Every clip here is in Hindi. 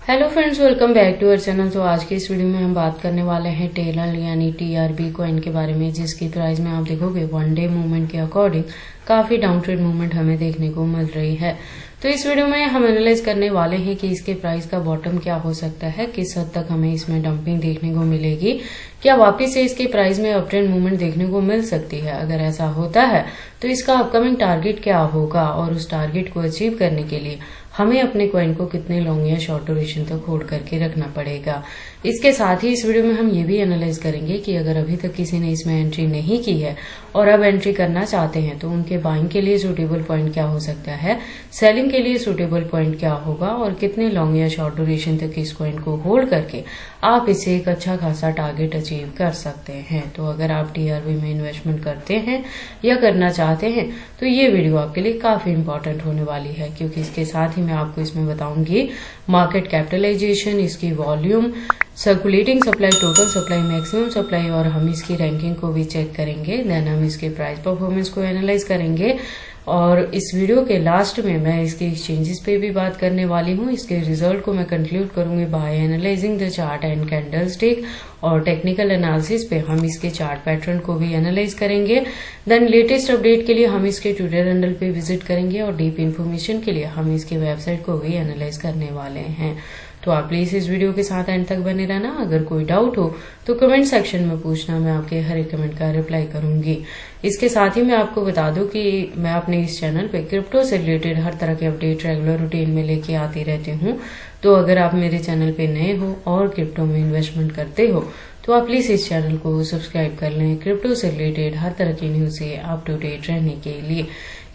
Hello friends, welcome back to our channel. तो आज की इस वीडियो में हम बात करने वाले हैं टेलर यानी टीआरबी कॉइन के बारे में, जिसकी प्राइस में आप देखोगे वन डे मूवमेंट के अकॉर्डिंग काफी डाउन ट्रेड मूवमेंट हमें देखने को मिल रही है। तो इस वीडियो में हम एनालाइज करने वाले हैं कि इसके प्राइस का बॉटम क्या हो सकता है, किस हद तक हमें इसमें डंपिंग देखने को मिलेगी, क्या वापिस से इसके प्राइस में अप ट्रेंड मूवमेंट देखने को मिल सकती है। अगर ऐसा होता है तो इसका अपकमिंग टारगेट क्या होगा और उस टारगेट को अचीव करने के लिए हमें अपने कॉइन को कितने लॉन्ग या शॉर्ट ड्यूरेशन तक होल्ड करके रखना पड़ेगा। इसके साथ ही इस वीडियो में हम ये भी एनालाइज करेंगे कि अगर अभी तक किसी ने इसमें एंट्री नहीं की है और अब एंट्री करना चाहते हैं तो उनके बाइंग के लिए सूटेबल पॉइंट क्या हो सकता है, सेलिंग के लिए सूटेबल पॉइंट क्या होगा और कितने लॉन्ग या शॉर्ट ड्यूरेशन तक इस कॉइन को होल्ड करके आप इसे एक अच्छा खासा टारगेट अचीव कर सकते हैं। तो अगर आप टीआरबी में इन्वेस्टमेंट करते हैं या करना चाहते हैं तो ये वीडियो आपके लिए काफी इंपॉर्टेंट होने वाली है, क्योंकि इसके साथ ही मैं आपको इसमें बताऊंगी मार्केट कैपिटलाइजेशन, इसकी volume, circulating supply, total supply, maximum supply और हम इसकी रैंकिंग को भी चेक करेंगे। देन हम इसके प्राइस परफॉर्मेंस को एनालाइज करेंगे और इस वीडियो के लास्ट में मैं इसके एक्सचेंजेस पे भी बात करने वाली हूँ। इसके रिजल्ट को मैं कंक्लूड करूंगी by analysing the chart and candlestick, और टेक्निकल एनालिसिस पे हम इसके चार्ट पैटर्न को भी एनालाइज करेंगे। देन लेटेस्ट अपडेट के लिए हम इसके ट्विटर हैंडल पे विजिट करेंगे और डीप इन्फॉर्मेशन के लिए हम इसके वेबसाइट को भी एनालाइज करने वाले हैं। तो आप प्लीज इस वीडियो के साथ एंड तक बने रहना। अगर कोई डाउट हो तो कमेंट सेक्शन में पूछना, मैं आपके हर एक कमेंट का रिप्लाई करूंगी। इसके साथ ही मैं आपको बता दूं कि मैं अपने इस चैनल पे क्रिप्टो से रिलेटेड हर तरह के अपडेट रेगुलर रूटीन में लेके आती रहती हूँ। तो अगर आप मेरे चैनल पे नए हो और क्रिप्टो में इन्वेस्टमेंट करते हो तो आप प्लीज इस चैनल को सब्सक्राइब कर लें क्रिप्टो से रिलेटेड हर तरह की न्यूज से अप टू डेट रहने के लिए।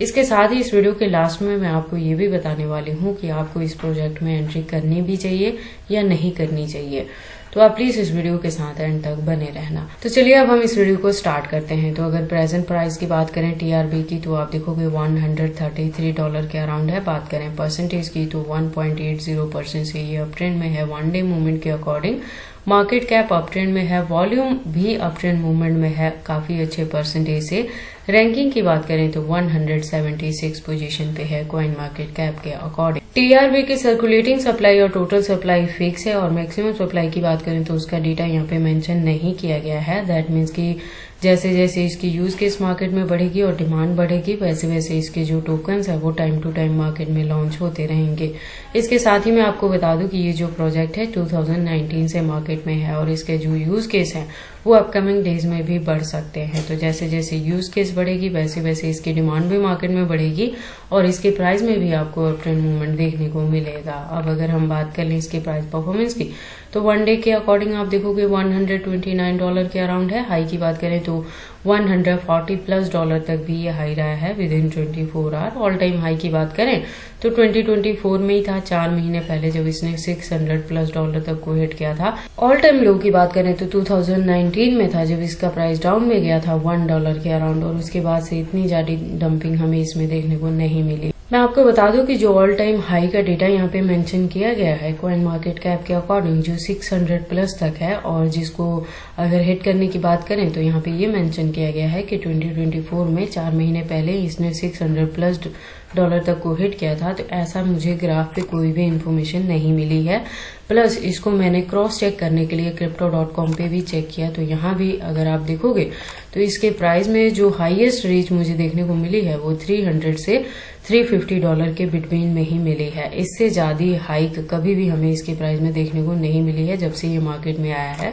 इसके साथ ही इस वीडियो के लास्ट में मैं आपको ये भी बताने वाली हूँ कि आपको इस प्रोजेक्ट में एंट्री करनी भी चाहिए या नहीं करनी चाहिए। तो आप प्लीज इस वीडियो के साथ एंड तक बने रहना। तो चलिए अब हम इस वीडियो को स्टार्ट करते हैं। तो अगर प्रेजेंट प्राइस की बात करें टीआरबी की तो आप देखोगे $133 के अराउंड है। बात करें परसेंटेज की तो 1.80% से ये अप ट्रेंड में है वन डे मूवमेंट के according. Market cap up trend में है, वॉल्यूम भी अप ट्रेंड मूवमेंट में है काफी अच्छे परसेंटेज से। रैंकिंग की बात करें तो 176 पोजीशन पे है कॉइन मार्केट कैप के अकॉर्डिंग। टीआरबी की सर्कुलेटिंग सप्लाई और टोटल सप्लाई फिक्स है, और मैक्सिमम सप्लाई की बात करें तो उसका डेटा यहाँ पे मेंशन नहीं किया गया है। दैट मीन्स कि जैसे जैसे इसकी यूज केस मार्केट में बढ़ेगी और डिमांड बढ़ेगी वैसे वैसे इसके जो टोकन्स है वो टाइम टू टाइम मार्केट में लॉन्च होते रहेंगे। इसके साथ ही मैं आपको बता दूं कि ये जो प्रोजेक्ट है 2019 से मार्केट में है और इसके जो यूज केस है वो अपकमिंग डेज में भी बढ़ सकते हैं। तो जैसे जैसे यूज केस बढ़ेगी वैसे वैसे इसकी डिमांड भी मार्केट में बढ़ेगी और इसके प्राइस में भी आपको अप ट्रेंड मूवमेंट देखने को मिलेगा। अब अगर हम बात कर लें इसके प्राइस परफॉर्मेंस की तो वन डे के अकॉर्डिंग आप देखोगे $129 के अराउंड है। हाई की बात करें तो $140+ तक भी ये हाई रहा है within 24 hour. All time high की बात करें तो 2024 में ही था, 4 महीने पहले जब इसने $600+ तक को हिट किया था। ऑल टाइम लो की बात करें तो 2019 में था जब इसका प्राइस डाउन में गया था $1 के अराउंड, और उसके बाद से इतनी ज्यादा डंपिंग हमें इसमें देखने को नहीं मिली। मैं आपको बता दूं कि जो ऑल टाइम हाई का डेटा यहाँ पे मेंशन किया गया है कॉइन मार्केट कैप के अकॉर्डिंग जो 600+ तक है, और जिसको अगर हिट करने की बात करें तो यहाँ पे ये मेंशन किया गया है कि 2024 में 4 महीने पहले इसने $600+ तक को हिट किया था। तो ऐसा मुझे ग्राफ पे कोई भी इंफॉर्मेशन नहीं मिली है। प्लस इसको मैंने क्रॉस चेक करने के लिए crypto.com पे भी चेक किया तो यहाँ भी अगर आप देखोगे तो इसके प्राइस में जो हाईएस्ट रीच मुझे देखने को मिली है वो 300 से $350 के बिटवीन में ही मिली है। इससे ज्यादा हाइक कभी भी हमें इसके प्राइस में देखने को नहीं मिली है जब से ये मार्केट में आया है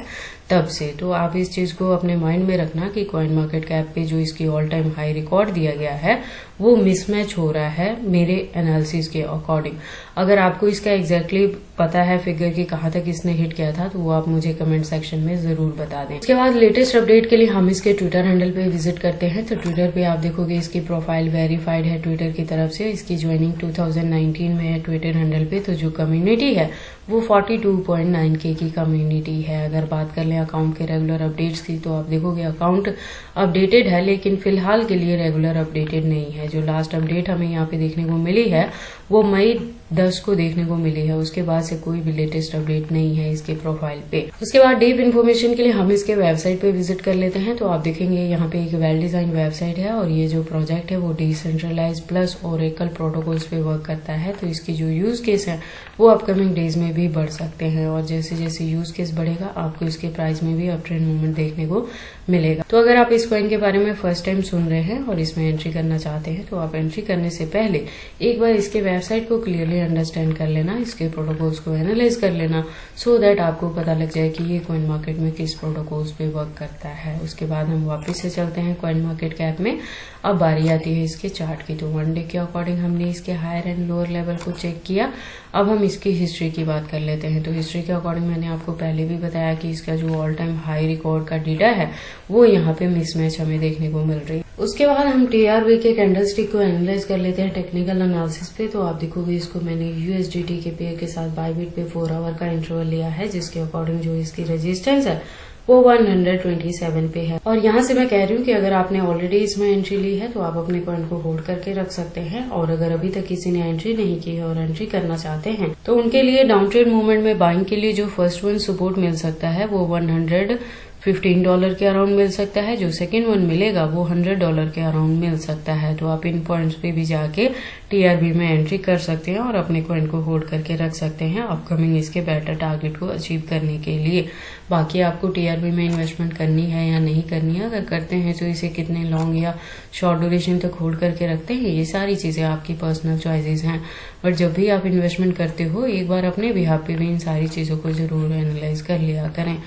तब से। तो आप इस चीज को अपने माइंड में रखना कि कॉइन मार्केट कैप पे जो इसकी ऑल टाइम हाई रिकॉर्ड दिया गया है वो मिसमैच हो रहा है मेरे एनालिसिस के अकॉर्डिंग। अगर आपको इसका एग्जैक्टली पता है फिगर की कहाँ तक इसने हिट किया था तो वो आप मुझे कमेंट सेक्शन में जरूर बता दें। इसके बाद लेटेस्ट अपडेट के लिए हम इसके ट्विटर हैंडल पे विजिट करते हैं। तो ट्विटर पे आप देखोगे इसकी प्रोफाइल वेरीफाइड है ट्विटर की तरफ से। इसकी ज्वाइनिंग 2019 में है ट्विटर हैंडल पे। तो जो कम्युनिटी है वो 42.9K की कम्युनिटी है। अगर बात कर लें अकाउंट के रेगुलर अपडेट्स की तो आप देखोगे अकाउंट अपडेटेड है, लेकिन फिलहाल के लिए रेगुलर अपडेटेड नहीं है। जो लास्ट अपडेट हमें यहाँ पे देखने को मिली है वो मई 10 को देखने को मिली है। उसके बाद से कोई भी लेटेस्ट अपडेट नहीं है इसके प्रोफाइल पे। उसके बाद डीप इन्फॉर्मेशन के लिए हम इसके वेबसाइट पे विजिट कर लेते हैं। तो आप देखेंगे यहाँ पे एक वेल डिजाइन वेबसाइट है और ये जो प्रोजेक्ट है वो डिसेंट्रलाइज प्लस ओरेकल प्रोटोकॉल्स पे वर्क करता है। तो इसकी जो यूज केस है वो अपकमिंग डेज में भी बढ़ सकते हैं और जैसे जैसे यूज केस बढ़ेगा आपको इसके प्राइस में भी अप ट्रेंड मूवमेंट देखने को मिलेगा। तो अगर आप इस कॉइन के बारे में फर्स्ट टाइम सुन रहे हैं और इसमें एंट्री करना चाहते हैं तो आप एंट्री करने से पहले एक बार इसके वेबसाइट को क्लियरली अंडरस्टैंड कर लेना, इसके प्रोटोकॉल्स को एनालाइज कर लेना, सो दैट आपको पता लग जाए कि ये कॉइन मार्केट में किस प्रोटोकॉल्स पे वर्क करता है। उसके बाद हम वापस से चलते हैं कॉइन मार्केट कैप में। अब बारी आती है इसके चार्ट की। तो वन डे के अकॉर्डिंग हमने इसके हायर एंड लोअर लेवल को चेक किया। अब हम इसकी हिस्ट्री की बात कर लेते हैं। तो हिस्ट्री के अकॉर्डिंग मैंने आपको पहले भी बताया कि इसका जो ऑल टाइम हाई रिकॉर्ड का डेटा है वो यहाँ पे मिसमैच हमें देखने को मिल रही है। उसके बाद हम टीआरबी के कैंडलस्टिक को एनालाइज कर लेते हैं टेक्निकल एनालिसिस पे। तो आप देखोगे इसको मैंने यूएसडीटी के पेयर के साथ बायबिट पे 4 आवर का इंटरवल लिया है, जिसके अकॉर्डिंग जो इसकी रेजिस्टेंस है वो 127 पे है। और यहाँ से मैं कह रही हूँ कि अगर आपने ऑलरेडी इसमें एंट्री ली है तो आप अपने कॉइन को होल्ड करके रख सकते हैं, और अगर अभी तक किसी ने एंट्री नहीं की है और एंट्री करना चाहते हैं तो उनके लिए डाउन ट्रेड मूवमेंट में बाइंग के लिए जो फर्स्ट वन सपोर्ट मिल सकता है वो $115 के अराउंड मिल सकता है। जो सेकंड वन मिलेगा वो $100 के अराउंड मिल सकता है। तो आप इन पॉइंट्स पे भी जाके टीआरबी में एंट्री कर सकते हैं और अपने कॉइन को होल्ड करके रख सकते हैं अपकमिंग इसके बेटर टारगेट को अचीव करने के लिए। बाकी आपको टीआरबी में इन्वेस्टमेंट करनी है या नहीं करनी है, अगर करते हैं तो इसे कितने लॉन्ग या शॉर्ट ड्यूरेशन तक होल्ड करके रखते हैं, ये सारी चीजें आपकी पर्सनल चॉइसेस हैं। बट जब भी आप इन्वेस्टमेंट करते हो एक बार अपने बिहाफ पे भी इन सारी चीजों को जरूर एनालाइज कर लिया करें।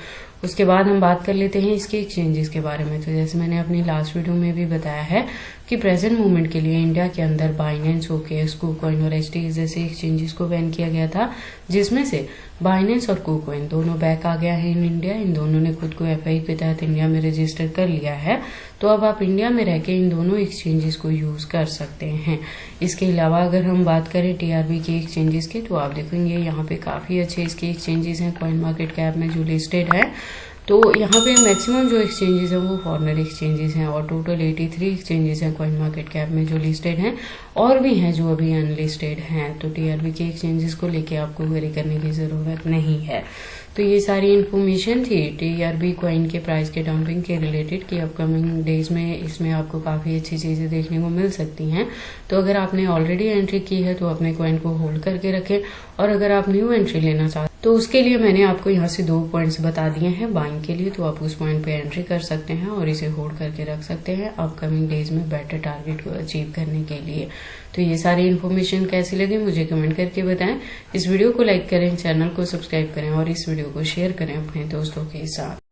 उसके बाद हम बात कर लेते हैं इसके एक्सचेंजेस के बारे में। तो जैसे मैंने अपनी लास्ट वीडियो में भी बताया है कि प्रेजेंट मूवमेंट के लिए इंडिया के अंदर बाइनेंस, ओकेएक्स, KuCoin और HTX जैसे एक्सचेंजेस को बैन किया गया था, जिसमें से बाइनेंस और KuCoin दोनों बैक आ गया है इन इंडिया। इन दोनों ने खुद को FI के तहत इंडिया में रजिस्टर कर लिया है। तो अब आप इंडिया में रह के इन दोनों एक्सचेंजेस को यूज कर सकते हैं। इसके अलावा अगर हम बात करें टीआरबी के एक्सचेंजेस की तो आप देखेंगे यहाँ पे काफी अच्छे इसके एक्सचेंजेस हैं कॉइन मार्केट कैप में जो लिस्टेड है। तो यहाँ पे मैक्सिमम जो एक्सचेंजेस हैं वो फॉरेनर एक्सचेंजेस हैं और टोटल 83 एक्सचेंजेस हैं कॉइन मार्केट कैप में जो लिस्टेड हैं, और भी हैं जो अभी अनलिस्टेड हैं। तो टीआरबी के एक्सचेंजेस को लेके आपको वरी करने की जरूरत नहीं है। तो ये सारी इन्फॉर्मेशन थी टीआरबी कॉइन के प्राइस के डंपिंग के रिलेटेड कि अपकमिंग डेज में इसमें आपको काफी अच्छी चीजें देखने को मिल सकती हैं। तो अगर आपने ऑलरेडी एंट्री की है तो अपने कॉइन को होल्ड करके रखें, और अगर आप न्यू एंट्री लेना चाहते तो उसके लिए मैंने आपको यहाँ से 2 पॉइंट्स बता दिए हैं बाइंग के लिए। तो आप उस पॉइंट पे एंट्री कर सकते हैं और इसे होल्ड करके रख सकते हैं अपकमिंग डेज में बेटर टारगेट को अचीव करने के लिए। तो ये सारी इन्फॉर्मेशन कैसी लगी मुझे कमेंट करके बताएं। इस वीडियो को लाइक करें, चैनल को सब्सक्राइब करें और इस वीडियो को शेयर करें अपने दोस्तों के साथ।